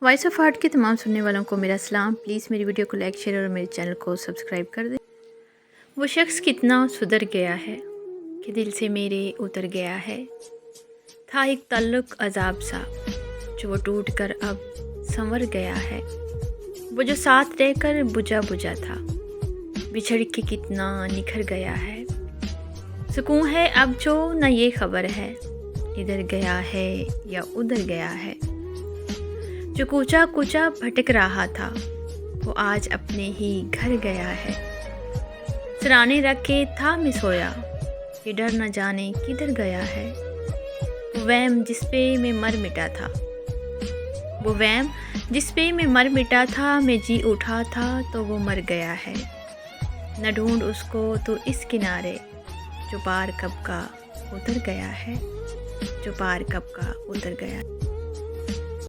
Voice of heart के तमाम सुनने वालों को मेरा सलाम। प्लीज़ मेरी वीडियो को लाइक शेयर और मेरे चैनल को सब्सक्राइब कर दें। वो शख्स कितना सुधर गया है कि दिल से मेरे उतर गया है। था एक ताल्लुक अजाब सा जो वो टूट कर अब संवर गया है। वो जो साथ रहकर बुझा बुझा था बिछड़ के कितना निखर गया है। सुकून है अब जो न ये खबर है इधर गया है या उधर गया है। जो कूचा कूचा भटक रहा था वो आज अपने ही घर गया है। सराने रख के था मैं सोया ये डर न जाने किधर गया है। वो वहम जिस पे मैं मर मिटा था, वो वहम जिस पे मैं मर मिटा था, मैं जी उठा था तो वो मर गया है। न ढूंढ उसको तो इस किनारे जो पार कब का उतर गया है, जो पार कब का उतर गया।